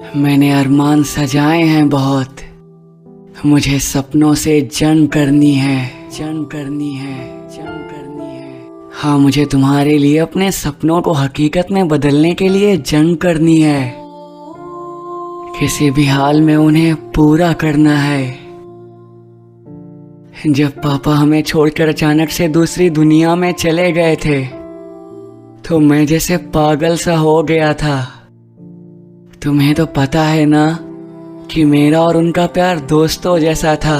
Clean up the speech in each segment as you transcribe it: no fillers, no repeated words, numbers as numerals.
मैंने अरमान सजाए हैं बहुत, मुझे सपनों से जंग करनी है, जंग करनी है, जंग करनी है। हाँ, मुझे तुम्हारे लिए अपने सपनों को हकीकत में बदलने के लिए जंग करनी है। किसी भी हाल में उन्हें पूरा करना है। जब पापा हमें छोड़कर अचानक से दूसरी दुनिया में चले गए थे तो मैं जैसे पागल सा हो गया था। तुम्हें तो पता है ना कि मेरा और उनका प्यार दोस्तों जैसा था।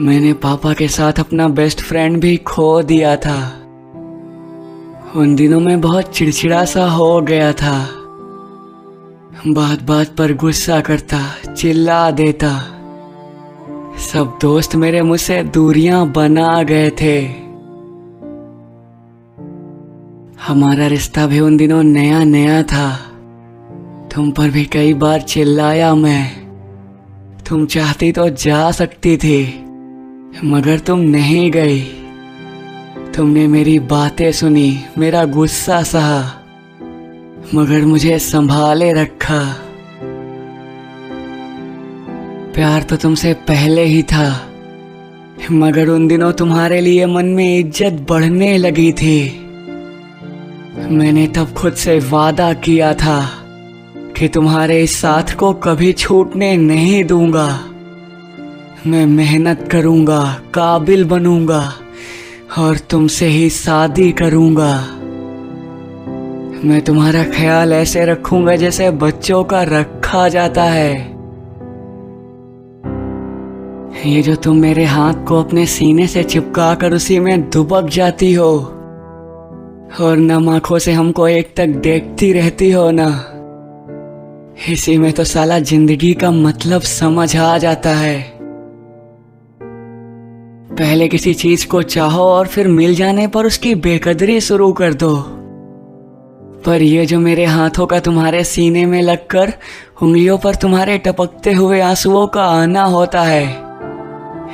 मैंने पापा के साथ अपना बेस्ट फ्रेंड भी खो दिया था। उन दिनों में बहुत चिड़चिड़ा सा हो गया था, बात बात पर गुस्सा करता, चिल्ला देता। सब दोस्त मेरे मुझसे दूरियां बना गए थे। हमारा रिश्ता भी उन दिनों नया नया था। तुम पर भी कई बार चिल्लाया मैं। तुम चाहती तो जा सकती थी, मगर तुम नहीं गई। तुमने मेरी बातें सुनी, मेरा गुस्सा सहा, मगर मुझे संभाले रखा। प्यार तो तुमसे पहले ही था, मगर उन दिनों तुम्हारे लिए मन में इज्जत बढ़ने लगी थी। मैंने तब खुद से वादा किया था कि तुम्हारे इस साथ को कभी छूटने नहीं दूंगा। मैं मेहनत करूंगा, काबिल बनूंगा और तुमसे ही शादी करूंगा। मैं तुम्हारा ख्याल ऐसे रखूंगा जैसे बच्चों का रखा जाता है। ये जो तुम मेरे हाथ को अपने सीने से चिपका कर उसी में दुबक जाती हो और नम आंखों से हमको एक तक देखती रहती हो ना, इसी में तो साला जिंदगी का मतलब समझ आ जाता है। पहले किसी चीज को चाहो और फिर मिल जाने पर उसकी बेकदरी शुरू कर दो। पर ये जो मेरे हाथों का तुम्हारे सीने में लगकर उंगलियों पर तुम्हारे टपकते हुए आंसुओं का आना होता है,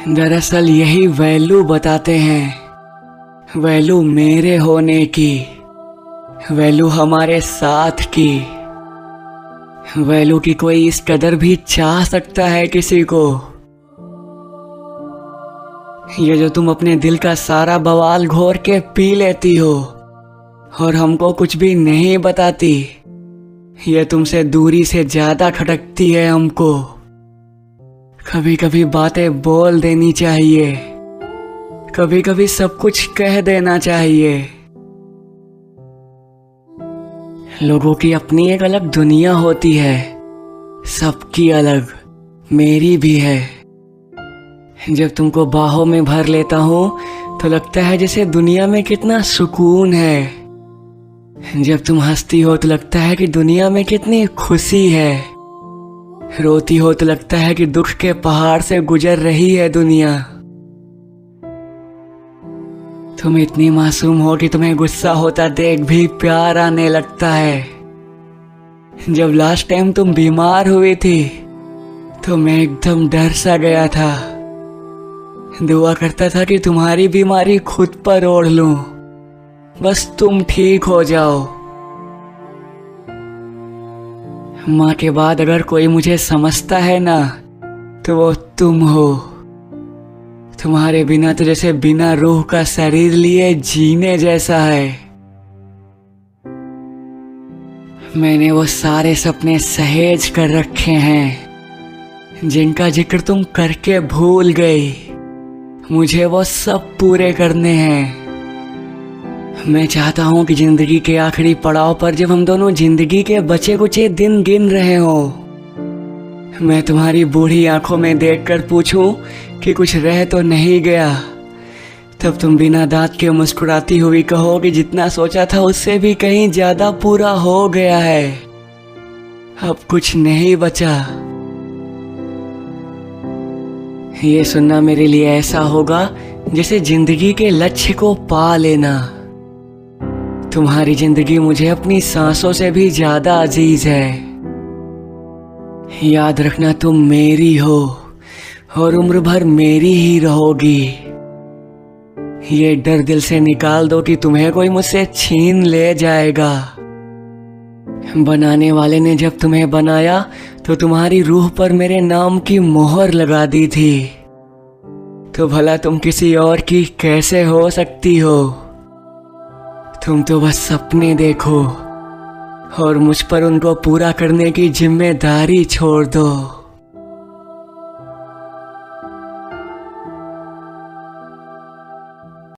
दरअसल यही वैल्यू बताते हैं। वैल्यू मेरे होने की, वैल्यू हमारे साथ की, वैल्यू की कोई इस कदर भी चाह सकता है किसी को। ये जो तुम अपने दिल का सारा बवाल घोर के पी लेती हो और हमको कुछ भी नहीं बताती, ये तुमसे दूरी से ज्यादा खटकती है हमको। कभी कभी बातें बोल देनी चाहिए, कभी कभी सब कुछ कह देना चाहिए। लोगों की अपनी एक अलग दुनिया होती है, सबकी अलग, मेरी भी है। जब तुमको बाहों में भर लेता हूँ तो लगता है जैसे दुनिया में कितना सुकून है। जब तुम हंसती हो तो लगता है कि दुनिया में कितनी खुशी है। रोती हो तो लगता है कि दुख के पहाड़ से गुजर रही है दुनिया। तुम इतनी मासूम हो कि तुम्हें गुस्सा होता देख भी प्यार आने लगता है। जब लास्ट टाइम तुम बीमार हुई थी तो मैं एकदम डर सा गया था। दुआ करता था कि तुम्हारी बीमारी खुद पर ओढ़ लूं, बस तुम ठीक हो जाओ। माँ के बाद अगर कोई मुझे समझता है ना तो वो तुम हो। तुम्हारे बिना तो जैसे बिना रूह का शरीर लिए जीने जैसा है। मैंने वो सारे सपने सहेज कर रखे हैं जिनका जिक्र तुम करके भूल गई। मुझे वो सब पूरे करने हैं। मैं चाहता हूँ कि जिंदगी के आखिरी पड़ाव पर जब हम दोनों जिंदगी के बचे कुचे दिन गिन रहे हो, मैं तुम्हारी बूढ़ी आंखों में देखकर पूछूं कि कुछ रह तो नहीं गया। तब तुम बिना दांत के मुस्कुराती हुई कहो कि जितना सोचा था उससे भी कहीं ज्यादा पूरा हो गया है, अब कुछ नहीं बचा। ये सुनना मेरे लिए ऐसा होगा जैसे जिंदगी के लक्ष्य को पा लेना। तुम्हारी जिंदगी मुझे अपनी सांसों से भी ज्यादा अजीज है। याद रखना तुम मेरी हो और उम्र भर मेरी ही रहोगी। ये डर दिल से निकाल दो कि तुम्हें कोई मुझसे छीन ले जाएगा। बनाने वाले ने जब तुम्हें बनाया तो तुम्हारी रूह पर मेरे नाम की मोहर लगा दी थी, तो भला तुम किसी और की कैसे हो सकती हो? तुम तो बस सपने देखो और मुझ पर उनको पूरा करने की जिम्मेदारी छोड़ दो।